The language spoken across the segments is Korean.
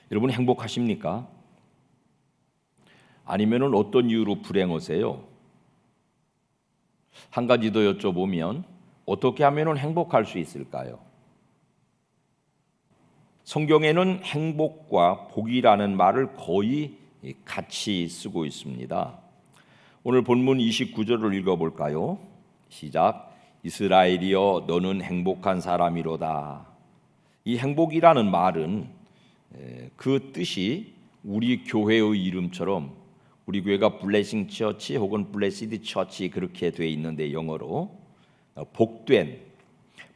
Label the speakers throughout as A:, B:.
A: 여러분 행복하십니까? 아니면은 어떤 이유로 불행하세요? 한 가지 더 여쭤보면 어떻게 하면은 행복할 수 있을까요? 성경에는 행복과 복이라는 말을 거의 같이 쓰고 있습니다. 오늘 본문 29절을 읽어볼까요? 시작. 이스라엘이여 너는 행복한 사람이로다. 이 행복이라는 말은 그 뜻이 우리 교회의 이름처럼 우리 교회가 블레싱 처치 혹은 블레시드 처치 그렇게 돼 있는데 영어로 복된,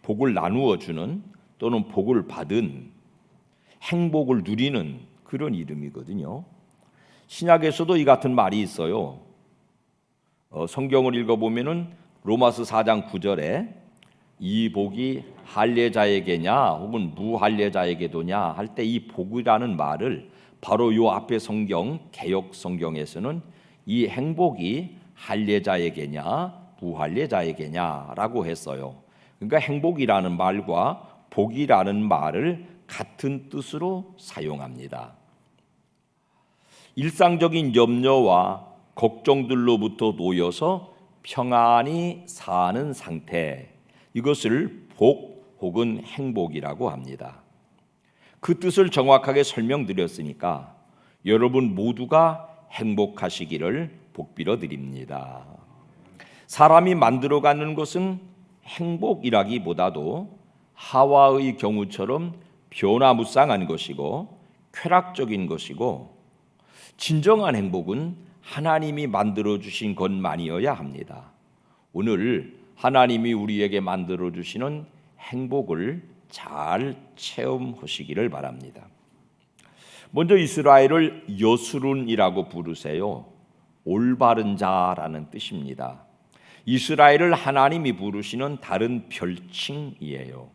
A: 복을 나누어 주는 또는 복을 받은 행복을 누리는 그런 이름이거든요. 신약에서도 이 같은 말이 있어요. 성경을 읽어보면은 로마서 4장 9절에 이 복이 할례자에게냐 혹은 무할례자에게도냐 할 때 이 복이라는 말을 바로 요 앞에 성경 개역 성경에서는 이 행복이 할례자에게냐 무할례자에게냐라고 했어요. 그러니까 행복이라는 말과 복이라는 말을 같은 뜻으로 사용합니다. 일상적인 염려와 걱정들로부터 놓여서 평안히 사는 상태, 이것을 복 혹은 행복이라고 합니다. 그 뜻을 정확하게 설명드렸으니까 여러분 모두가 행복하시기를 복빌어 드립니다. 사람이 만들어가는 것은 행복이라기보다도 하와의 경우처럼 변화무쌍한 것이고 쾌락적인 것이고 진정한 행복은 하나님이 만들어주신 것만이어야 합니다. 오늘 하나님이 우리에게 만들어주시는 행복을 잘 체험하시기를 바랍니다. 먼저 이스라엘을 여수룬이라고 부르세요. 올바른 자라는 뜻입니다. 이스라엘을 하나님이 부르시는 다른 별칭이에요.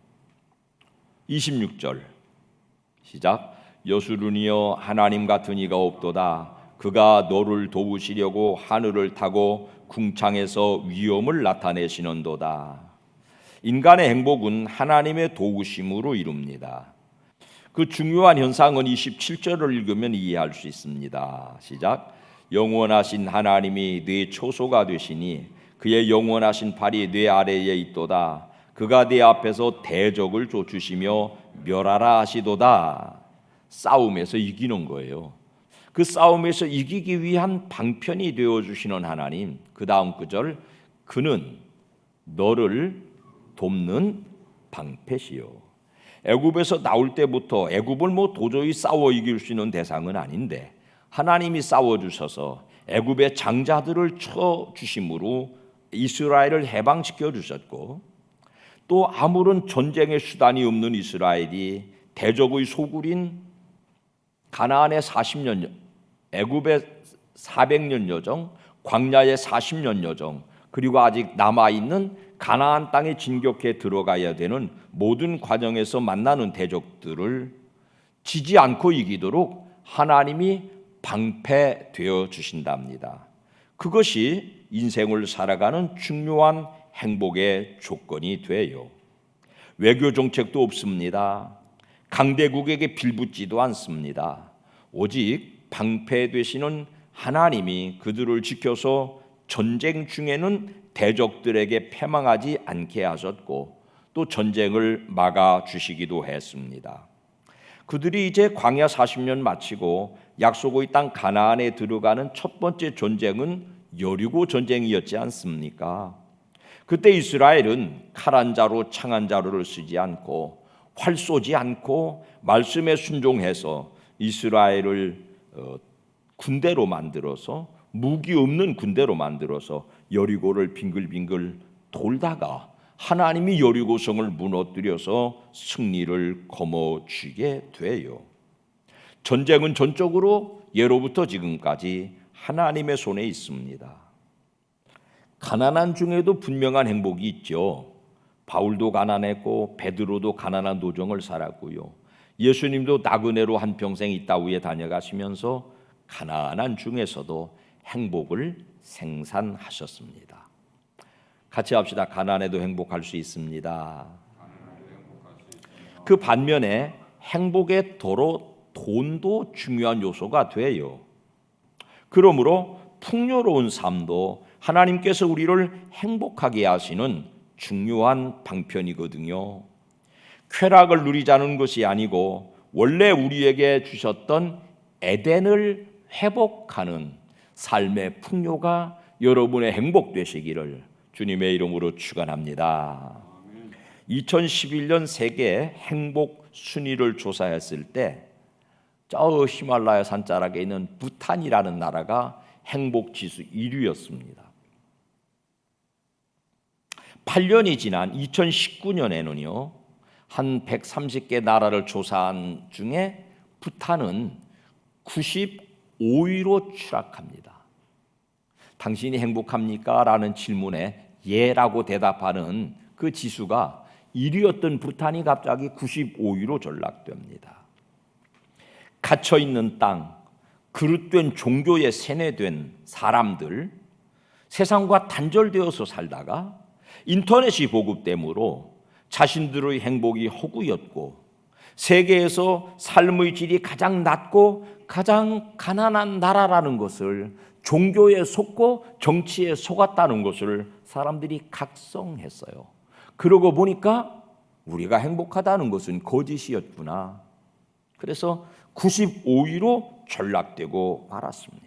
A: 26절 시작. 여수룬이여 하나님 같은 이가 없도다. 그가 너를 도우시려고 하늘을 타고 궁창에서 위엄을 나타내시는도다. 인간의 행복은 하나님의 도우심으로 이룹니다. 그 중요한 현상은 27절을 읽으면 이해할 수 있습니다. 시작. 영원하신 하나님이 네 초소가 되시니 그의 영원하신 팔이 네 아래에 있도다. 그가 네 앞에서 대적을 쫓으시며 멸하라 하시도다. 싸움에서 이기는 거예요. 그 싸움에서 이기기 위한 방편이 되어주시는 하나님. 그 다음 구절, 그는 너를 돕는 방패시요. 애굽에서 나올 때부터 애굽을 도저히 싸워 이길 수 있는 대상은 아닌데 하나님이 싸워주셔서 애굽의 장자들을 쳐주심으로 이스라엘을 해방시켜 주셨고, 또 아무런 전쟁의 수단이 없는 이스라엘이 대적의 소굴인 가나안의 40년, 애굽의 400년 여정, 광야의 40년 여정, 그리고 아직 남아있는 가나안 땅에 진격해 들어가야 되는 모든 과정에서 만나는 대적들을 지지 않고 이기도록 하나님이 방패되어 주신답니다. 그것이 인생을 살아가는 중요한 행복의 조건이 돼요. 외교 정책도 없습니다. 강대국에게 빌붙지도 않습니다. 오직 방패 되시는 하나님이 그들을 지켜서 전쟁 중에는 대적들에게 패망하지 않게 하셨고 또 전쟁을 막아 주시기도 했습니다. 그들이 이제 광야 40년 마치고 약속의 땅 가나안에 들어가는 첫 번째 전쟁은 여리고 전쟁이었지 않습니까? 그때 이스라엘은 칼 한 자루 창 한 자루를 쓰지 않고 활 쏘지 않고 말씀에 순종해서 이스라엘을 군대로 만들어서, 무기 없는 군대로 만들어서 여리고를 빙글빙글 돌다가 하나님이 여리고성을 무너뜨려서 승리를 거머쥐게 돼요. 전쟁은 전적으로 예로부터 지금까지 하나님의 손에 있습니다. 가난한 중에도 분명한 행복이 있죠. 바울도 가난했고 베드로도 가난한 노정을 살았고요. 예수님도 나그네로 한평생 이 땅 위에 다녀가시면서 가난한 중에서도 행복을 생산하셨습니다. 같이 합시다. 가난해도 행복할 수 있습니다. 그 반면에 행복의 도로 돈도 중요한 요소가 돼요. 그러므로 풍요로운 삶도 하나님께서 우리를 행복하게 하시는 중요한 방편이거든요. 쾌락을 누리자는 것이 아니고 원래 우리에게 주셨던 에덴을 회복하는 삶의 풍요가 여러분의 행복 되시기를 주님의 이름으로 축원합니다. 2011년 세계 행복 순위를 조사했을 때 저 히말라야 산자락에 있는 부탄이라는 나라가 행복 지수 1위였습니다. 8년이 지난 2019년에는요. 한 130개 나라를 조사한 중에 부탄은 95위로 추락합니다. 당신이 행복합니까? 라는 질문에 예라고 대답하는 그 지수가 1위였던 부탄이 갑자기 95위로 전락됩니다. 갇혀있는 땅, 그릇된 종교에 세뇌된 사람들, 세상과 단절되어서 살다가 인터넷이 보급되므로 자신들의 행복이 허구였고 세계에서 삶의 질이 가장 낮고 가장 가난한 나라라는 것을, 종교에 속고 정치에 속았다는 것을 사람들이 각성했어요. 그러고 보니까 우리가 행복하다는 것은 거짓이었구나. 그래서 95위로 전락되고 말았습니다.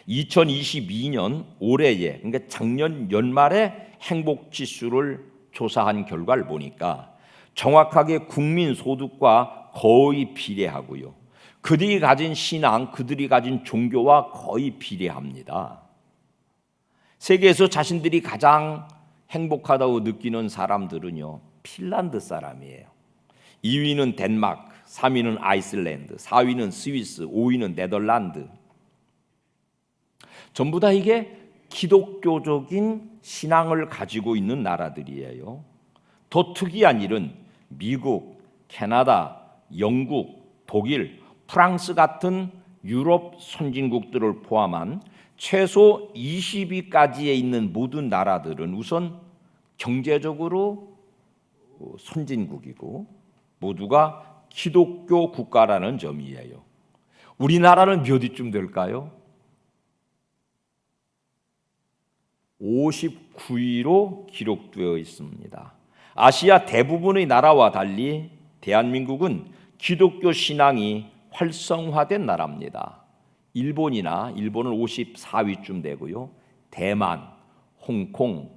A: 2022년 올해에, 그러니까 작년 연말에 행복 지수를 조사한 결과를 보니까 정확하게 국민 소득과 거의 비례하고요. 그들이 가진 신앙, 그들이 가진 종교와 거의 비례합니다. 세계에서 자신들이 가장 행복하다고 느끼는 사람들은요, 핀란드 사람이에요. 2위는 덴마크, 3위는 아이슬란드, 4위는 스위스, 5위는 네덜란드. 전부 다 이게 기독교적인 신앙을 가지고 있는 나라들이에요. 더 특이한 일은 미국, 캐나다, 영국, 독일, 프랑스 같은 유럽 선진국들을 포함한 최소 20위까지에 있는 모든 나라들은 우선 경제적으로 선진국이고 모두가 기독교 국가라는 점이에요. 우리나라는 몇 위쯤 될까요? 59위로 기록되어 있습니다. 아시아 대부분의 나라와 달리 대한민국은 기독교 신앙이 활성화된 나라입니다. 일본은 54위쯤 되고요. 대만, 홍콩,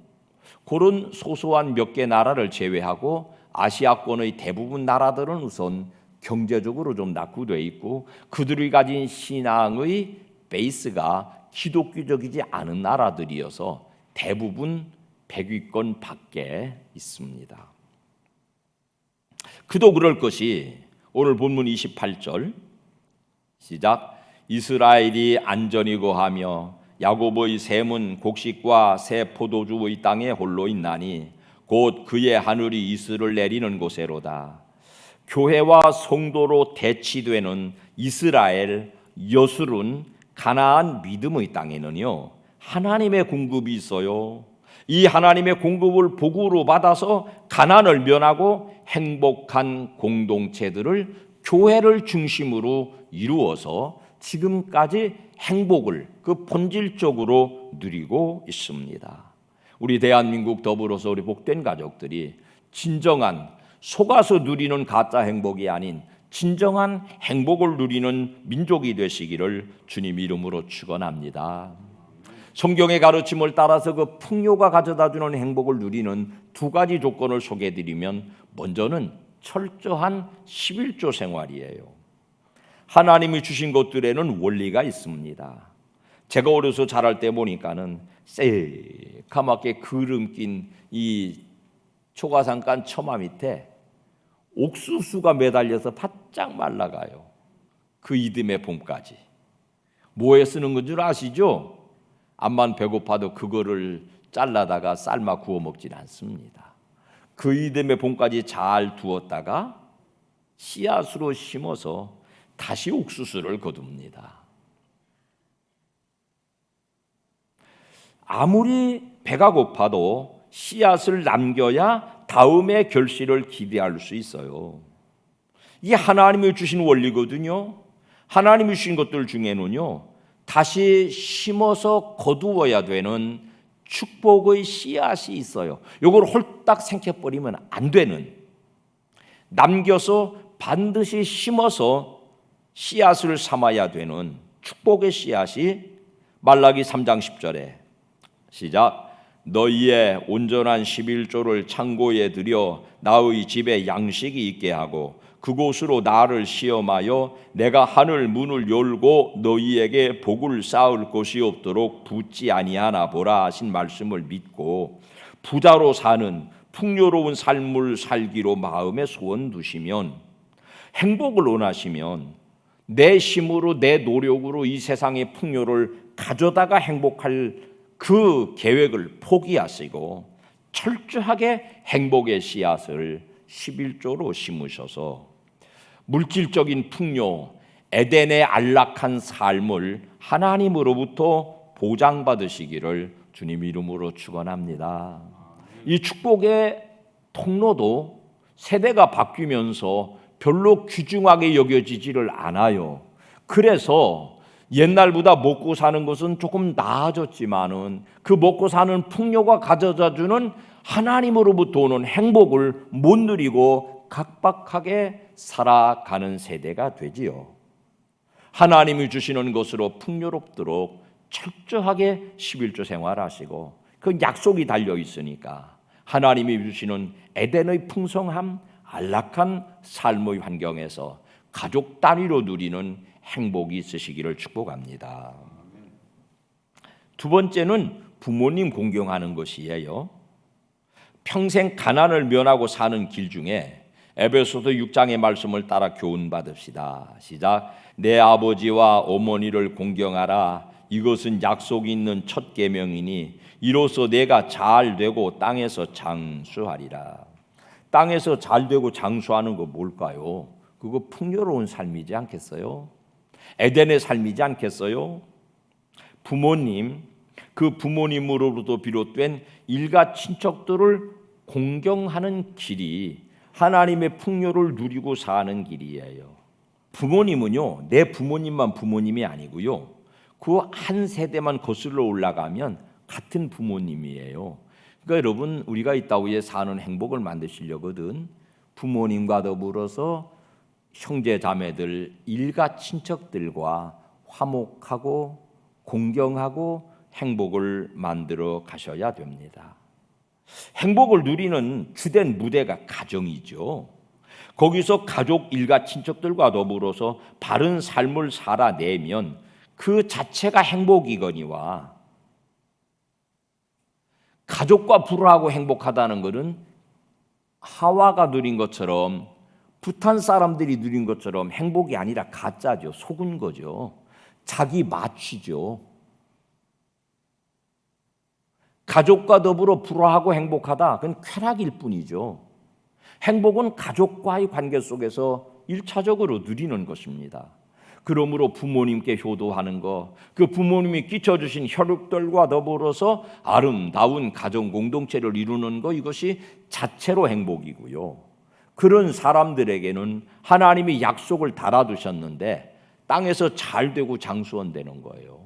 A: 그런 소소한 몇 개 나라를 제외하고 아시아권의 대부분 나라들은 우선 경제적으로 좀 낙후되어 있고 그들이 가진 신앙의 베이스가 기독교적이지 않은 나라들이어서 대부분 100위권 밖에 있습니다. 그도 그럴 것이 오늘 본문 28절 시작. 이스라엘이 안전히 거하며 야곱의 샘은 곡식과 새 포도주의 땅에 홀로 있나니 곧 그의 하늘이 이슬을 내리는 곳에로다. 교회와 성도로 대치되는 이스라엘 여술은 가나안 믿음의 땅에는요 하나님의 공급이 있어요. 이 하나님의 공급을 복으로 받아서 가난을 면하고 행복한 공동체들을 교회를 중심으로 이루어서 지금까지 행복을 그 본질적으로 누리고 있습니다. 우리 대한민국 더불어서 우리 복된 가족들이 진정한 속아서 누리는 가짜 행복이 아닌 진정한 행복을 누리는 민족이 되시기를 주님 이름으로 축원합니다. 성경의 가르침을 따라서 그 풍요가 가져다주는 행복을 누리는 두 가지 조건을 소개해드리면 먼저는 철저한 11조 생활이에요. 하나님이 주신 것들에는 원리가 있습니다. 제가 어려서 자랄 때 보니까는 새카맣게 그름 낀 이 초가상간 처마 밑에 옥수수가 매달려서 바짝 말라가요. 그 이듬해 봄까지. 뭐에 쓰는 건 줄 아시죠? 암만 배고파도 그거를 잘라다가 삶아 구워 먹진 않습니다. 그 이듬해 봄까지 잘 두었다가 씨앗으로 심어서 다시 옥수수를 거둡니다. 아무리 배가 고파도 씨앗을 남겨야 다음의 결실을 기대할 수 있어요. 이게 하나님이 주신 원리거든요. 하나님이 주신 것들 중에는요, 다시 심어서 거두어야 되는 축복의 씨앗이 있어요. 이걸 홀딱 생겨버리면 안 되는, 남겨서 반드시 심어서 씨앗을 삼아야 되는 축복의 씨앗이 말라기 3장 10절에 시작. 너희의 온전한 11조를 창고에 들여 나의 집에 양식이 있게 하고 그곳으로 나를 시험하여 내가 하늘 문을 열고 너희에게 복을 쌓을 곳이 없도록 붙지 아니하나 보라 하신 말씀을 믿고 부자로 사는 풍요로운 삶을 살기로 마음에 소원 두시면, 행복을 원하시면 내 힘으로 내 노력으로 이 세상의 풍요를 가져다가 행복할 그 계획을 포기하시고 철저하게 행복의 씨앗을 11조로 심으셔서 물질적인 풍요, 에덴의 안락한 삶을 하나님으로부터 보장받으시기를 주님 이름으로 축원합니다. 이 축복의 통로도 세대가 바뀌면서 별로 귀중하게 여겨지지를 않아요. 그래서 옛날보다 먹고 사는 것은 조금 나아졌지만은 그 먹고 사는 풍요가 가져다주는 하나님으로부터 오는 행복을 못 누리고 각박하게 살아가는 세대가 되지요. 하나님이 주시는 것으로 풍요롭도록 철저하게 11조 생활하시고 그 약속이 달려 있으니까 하나님이 주시는 에덴의 풍성함, 안락한 삶의 환경에서 가족 단위로 누리는 행복이 있으시기를 축복합니다. 두 번째는 부모님 공경하는 것이에요. 평생 가난을 면하고 사는 길 중에 에베소서 6장의 말씀을 따라 교훈 받읍시다. 시작. 내 아버지와 어머니를 공경하라. 이것은 약속이 있는 첫 계명이니 이로써 내가 잘 되고 땅에서 장수하리라. 땅에서 잘 되고 장수하는 거 뭘까요? 그거 풍요로운 삶이지 않겠어요? 에덴의 삶이지 않겠어요? 부모님, 그 부모님으로부터 비롯된 일가 친척들을 공경하는 길이 하나님의 풍요를 누리고 사는 길이에요. 부모님은요, 내 부모님만 부모님이 아니고요, 그 한 세대만 거슬러 올라가면 같은 부모님이에요. 그러니까 여러분, 우리가 이 땅에 사는 행복을 만드시려거든 부모님과 더불어서 형제 자매들, 일가 친척들과 화목하고 공경하고 행복을 만들어 가셔야 됩니다. 행복을 누리는 주된 무대가 가정이죠. 거기서 가족, 일가 친척들과 더불어서 바른 삶을 살아내면 그 자체가 행복이거니와, 가족과 불화하고 행복하다는 것은 하와가 누린 것처럼, 붓한 사람들이 누린 것처럼 행복이 아니라 가짜죠. 속은 거죠. 자기 마취죠. 가족과 더불어 불화하고 행복하다, 그건 쾌락일 뿐이죠. 행복은 가족과의 관계 속에서 1차적으로 누리는 것입니다. 그러므로 부모님께 효도하는 것, 그 부모님이 끼쳐주신 혈육들과 더불어서 아름다운 가정 공동체를 이루는 것, 이것이 자체로 행복이고요. 그런 사람들에게는 하나님이 약속을 달아두셨는데 땅에서 잘 되고 장수원되는 거예요.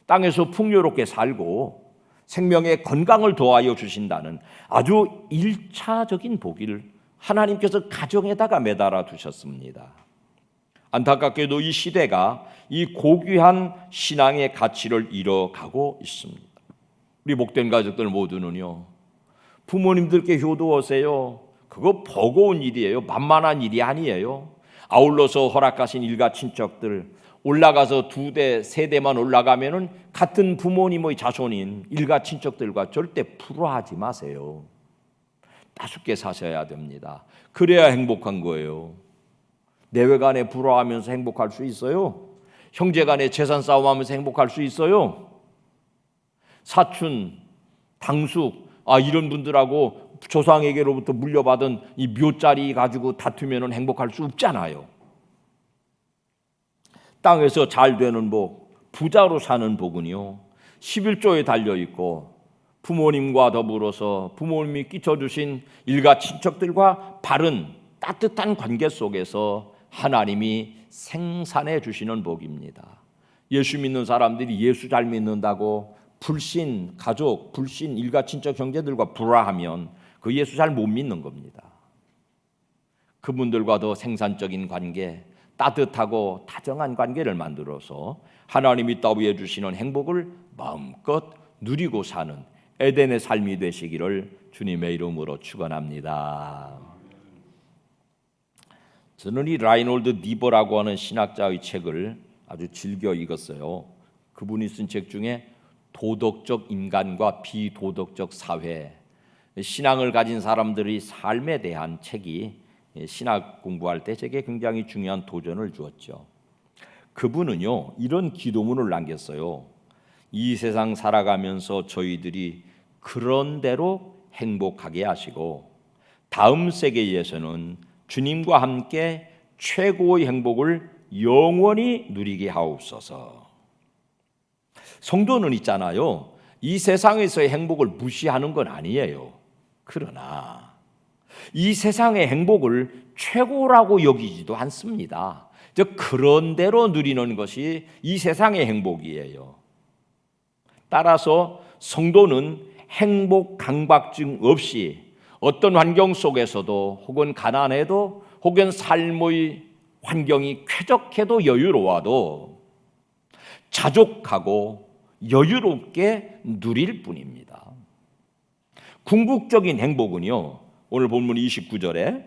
A: 땅에서 풍요롭게 살고 생명의 건강을 더하여 주신다는 아주 1차적인 복을 하나님께서 가정에다가 매달아 두셨습니다. 안타깝게도 이 시대가 이 고귀한 신앙의 가치를 잃어가고 있습니다. 우리 목된 가족들 모두는요, 부모님들께 효도하세요. 그거 버거운 일이에요. 만만한 일이 아니에요. 아울러서 허락하신 일가 친척들, 올라가서 2대, 3대만 올라가면은 같은 부모님의 자손인 일가 친척들과 절대 불화하지 마세요. 따숩게 사셔야 됩니다. 그래야 행복한 거예요. 내외간에 불화하면서 행복할 수 있어요? 형제간에 재산 싸움하면서 행복할 수 있어요? 사촌, 당숙, 이런 분들하고 조상에게로부터 물려받은 이 묘자리 가지고 다투면 행복할 수 없잖아요. 땅에서 잘 되는 복, 부자로 사는 복은요 11조에 달려있고 부모님과 더불어서 부모님이 끼쳐주신 일가 친척들과 바른 따뜻한 관계 속에서 하나님이 생산해 주시는 복입니다. 예수 믿는 사람들이 예수 잘 믿는다고 불신 가족, 불신 일가 친척 형제들과 불화하면 그 예수 잘 못 믿는 겁니다. 그분들과 더 생산적인 관계, 따뜻하고 다정한 관계를 만들어서 하나님이 따위해 주시는 행복을 마음껏 누리고 사는 에덴의 삶이 되시기를 주님의 이름으로 축원합니다. 저는 이 라이놀드 니버라고 하는 신학자의 책을 아주 즐겨 읽었어요. 그분이 쓴 책 중에 도덕적 인간과 비도덕적 사회, 신앙을 가진 사람들의 삶에 대한 책이 신학 공부할 때 제게 굉장히 중요한 도전을 주었죠. 그분은요 이런 기도문을 남겼어요. 이 세상 살아가면서 저희들이 그런 대로 행복하게 하시고 다음 세계에서는 주님과 함께 최고의 행복을 영원히 누리게 하옵소서. 성도는 있잖아요. 이 세상에서의 행복을 무시하는 건 아니에요. 그러나 이 세상의 행복을 최고라고 여기지도 않습니다. 즉 그런 대로 누리는 것이 이 세상의 행복이에요. 따라서 성도는 행복 강박증 없이 어떤 환경 속에서도 혹은 가난해도 혹은 삶의 환경이 쾌적해도 여유로워도 자족하고 여유롭게 누릴 뿐입니다. 궁극적인 행복은요. 오늘 본문 29절에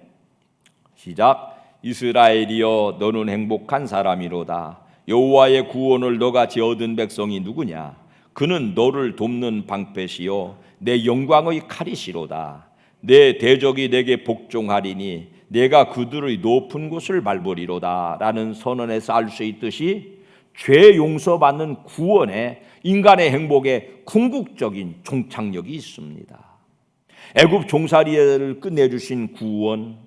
A: 시작. 이스라엘이여 너는 행복한 사람이로다. 여호와의 구원을 너같이 얻은 백성이 누구냐? 그는 너를 돕는 방패시요 내 영광의 칼이시로다. 내 대적이 내게 복종하리니 내가 그들의 높은 곳을 밟으리로다. 라는 선언에서 알 수 있듯이 죄 용서받는 구원에 인간의 행복에 궁극적인 종착역이 있습니다. 애굽 종살이를 끝내주신 구원,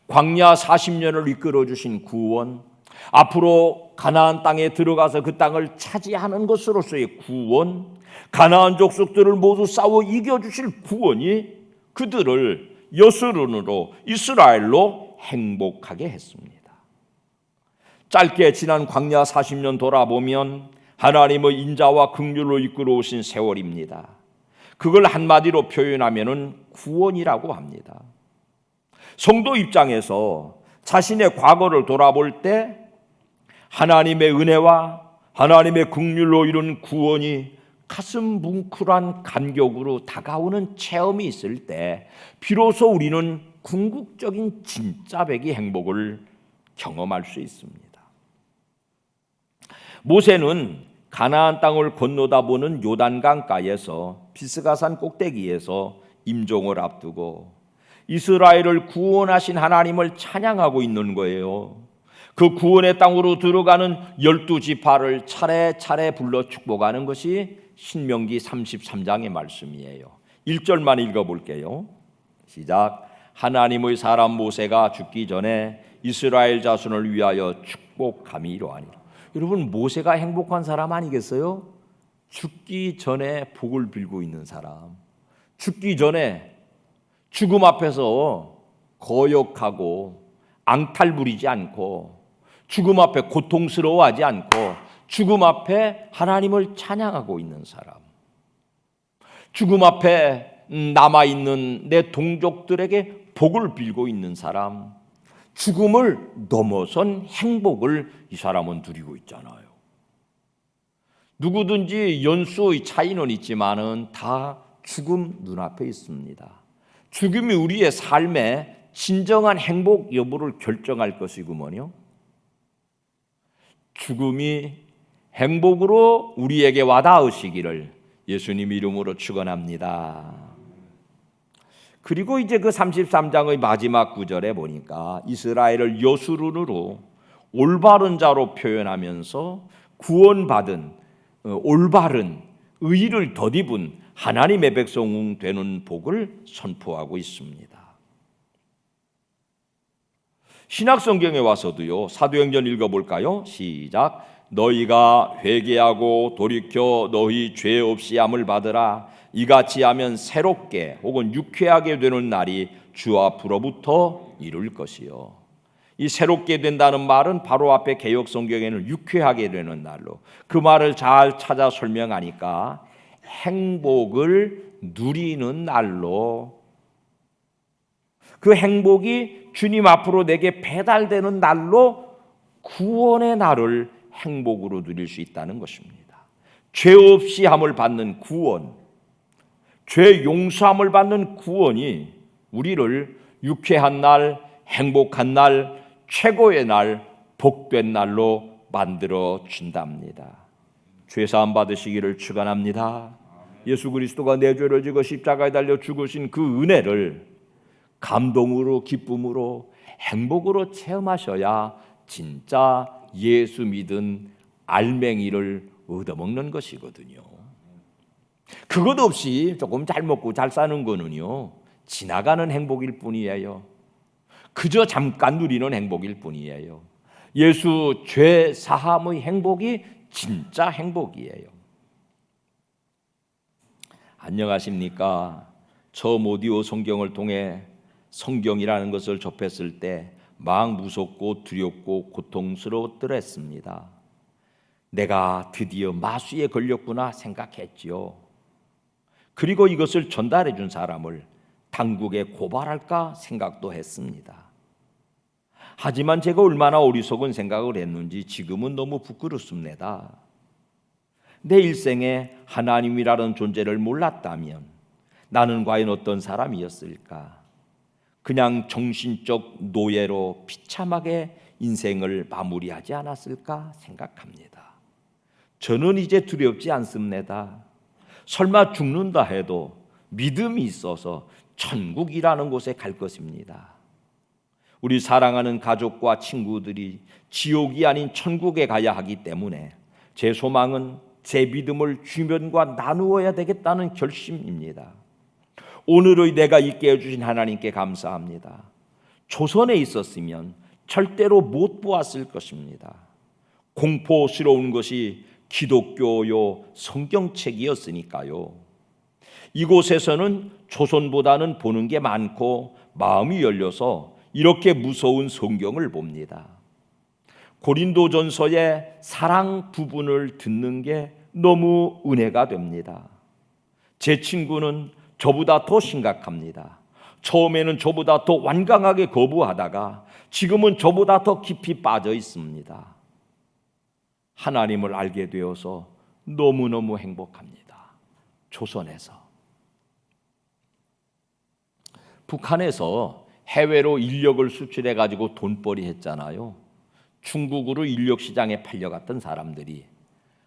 A: 광야 40년을 이끌어주신 구원, 앞으로 가나안 땅에 들어가서 그 땅을 차지하는 것으로서의 구원, 가나안 족속들을 모두 싸워 이겨주실 구원이 그들을 여스룬으로 이스라엘로 행복하게 했습니다. 짧게 지난 광야 40년 돌아보면 하나님의 인자와 긍휼로 이끌어오신 세월입니다. 그걸 한마디로 표현하면은 구원이라고 합니다. 성도 입장에서 자신의 과거를 돌아볼 때 하나님의 은혜와 하나님의 긍휼로 이룬 구원이 가슴 뭉클한 감격으로 다가오는 체험이 있을 때 비로소 우리는 궁극적인 진짜 백의 행복을 경험할 수 있습니다. 모세는 가나안 땅을 건너다 보는 요단강가에서 비스가산 꼭대기에서 임종을 앞두고 이스라엘을 구원하신 하나님을 찬양하고 있는 거예요. 그 구원의 땅으로 들어가는 12지파를 차례차례 불러 축복하는 것이 신명기 33장의 말씀이에요. 1절만 읽어볼게요. 시작. 하나님의 사람 모세가 죽기 전에 이스라엘 자손을 위하여 축복함이 이러하니라. 여러분, 모세가 행복한 사람 아니겠어요? 죽기 전에 복을 빌고 있는 사람, 죽기 전에 죽음 앞에서 거역하고 앙탈 부리지 않고 죽음 앞에 고통스러워하지 않고 죽음 앞에 하나님을 찬양하고 있는 사람, 죽음 앞에 남아있는 내 동족들에게 복을 빌고 있는 사람, 죽음을 넘어선 행복을 이 사람은 누리고 있잖아요. 누구든지 연수의 차이는 있지만은 다 죽음 눈앞에 있습니다. 죽음이 우리의 삶의 진정한 행복 여부를 결정할 것이구먼요. 죽음이 행복으로 우리에게 와닿으시기를 예수님 이름으로 축원합니다. 그리고 이제 그 33장의 마지막 구절에 보니까 이스라엘을 여수룬으로 올바른 자로 표현하면서 구원받은 올바른 의를 덧입은 하나님의 백성 되는 복을 선포하고 있습니다. 신약성경에 와서도요, 사도행전 읽어볼까요? 시작. 너희가 회개하고 돌이켜 너희 죄 없이 함을 받으라. 이같이 하면 새롭게 혹은 유쾌하게 되는 날이 주 앞으로부터 이룰 것이요. 이 새롭게 된다는 말은 바로 앞에 개역 성경에는 유쾌하게 되는 날로, 그 말을 잘 찾아 설명하니까 행복을 누리는 날로, 그 행복이 주님 앞으로 내게 배달되는 날로 구원의 날을 행복으로 누릴 수 있다는 것입니다. 죄 없이 함을 받는 구원, 죄 용서함을 받는 구원이 우리를 유쾌한 날, 행복한 날, 최고의 날, 복된 날로 만들어 준답니다. 죄 사함 받으시기를 축원합니다. 예수 그리스도가 내 죄를 지고 십자가에 달려 죽으신 그 은혜를 감동으로, 기쁨으로, 행복으로 체험하셔야 진짜 예수 믿은 알맹이를 얻어먹는 것이거든요. 그것 없이 조금 잘 먹고 잘 사는 거는요, 지나가는 행복일 뿐이에요. 그저 잠깐 누리는 행복일 뿐이에요. 예수 죄 사함의 행복이 진짜 행복이에요. 안녕하십니까? 처음 오디오 성경을 통해 성경이라는 것을 접했을 때 막 무섭고 두렵고 고통스러웠더랬습니다. 내가 드디어 마수에 걸렸구나 생각했지요. 그리고 이것을 전달해 준 사람을 당국에 고발할까 생각도 했습니다. 하지만 제가 얼마나 어리석은 생각을 했는지 지금은 너무 부끄럽습니다. 내 일생에 하나님이라는 존재를 몰랐다면 나는 과연 어떤 사람이었을까? 그냥 정신적 노예로 비참하게 인생을 마무리하지 않았을까 생각합니다. 저는 이제 두렵지 않습니다. 설마 죽는다 해도 믿음이 있어서 천국이라는 곳에 갈 것입니다. 우리 사랑하는 가족과 친구들이 지옥이 아닌 천국에 가야 하기 때문에 제 소망은 제 믿음을 주변과 나누어야 되겠다는 결심입니다. 오늘의 내가 있게 해주신 하나님께 감사합니다. 조선에 있었으면 절대로 못 보았을 것입니다. 공포스러운 것이 기독교요 성경책이었으니까요. 이곳에서는 조선보다는 보는 게 많고 마음이 열려서 이렇게 무서운 성경을 봅니다. 고린도전서의 사랑 부분을 듣는 게 너무 은혜가 됩니다. 제 친구는 저보다 더 심각합니다. 처음에는 저보다 더 완강하게 거부하다가 지금은 저보다 더 깊이 빠져 있습니다. 하나님을 알게 되어서 너무너무 행복합니다. 조선에서. 북한에서 해외로 인력을 수출해 가지고 돈벌이 했잖아요. 중국으로 인력 시장에 팔려갔던 사람들이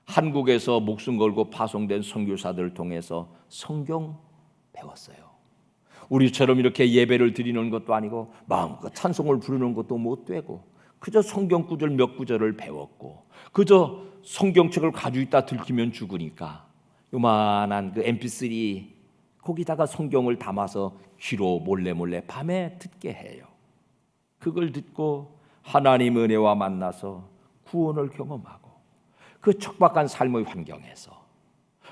A: 한국에서 목숨 걸고 파송된 선교사들을 통해서 성경 배웠어요. 우리처럼 이렇게 예배를 드리는 것도 아니고 마음껏 찬송을 부르는 것도 못 되고 그저 성경 구절 몇 구절을 배웠고 그저 성경책을 가지고 있다 들키면 죽으니까 요만한 그 mp3 거기다가 성경을 담아서 귀로 몰래 밤에 듣게 해요. 그걸 듣고 하나님 은혜와 만나서 구원을 경험하고 그 척박한 삶의 환경에서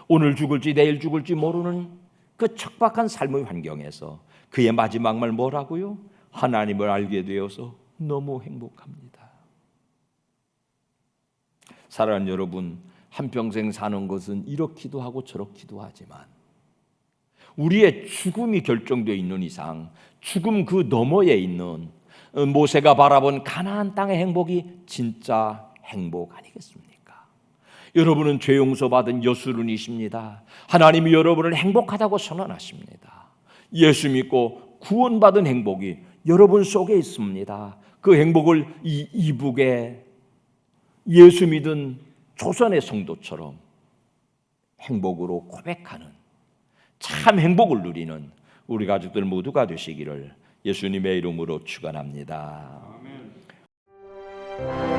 A: 오늘 죽을지 내일 죽을지 모르는 그 척박한 삶의 환경에서 그의 마지막 말 뭐라고요? 하나님을 알게 되어서 너무 행복합니다. 사랑하는 여러분, 한평생 사는 것은 이렇기도 하고 저렇기도 하지만 우리의 죽음이 결정되어 있는 이상 죽음 그 너머에 있는 모세가 바라본 가나안 땅의 행복이 진짜 행복 아니겠습니까? 여러분은 죄 용서받은 여수른이십니다. 하나님이 여러분을 행복하다고 선언하십니다. 예수 믿고 구원받은 행복이 여러분 속에 있습니다. 그 행복을 이 이북에 예수 믿은 조선의 성도처럼 행복으로 고백하는 참 행복을 누리는 우리 가족들 모두가 되시기를 예수님의 이름으로 축원합니다. 아멘.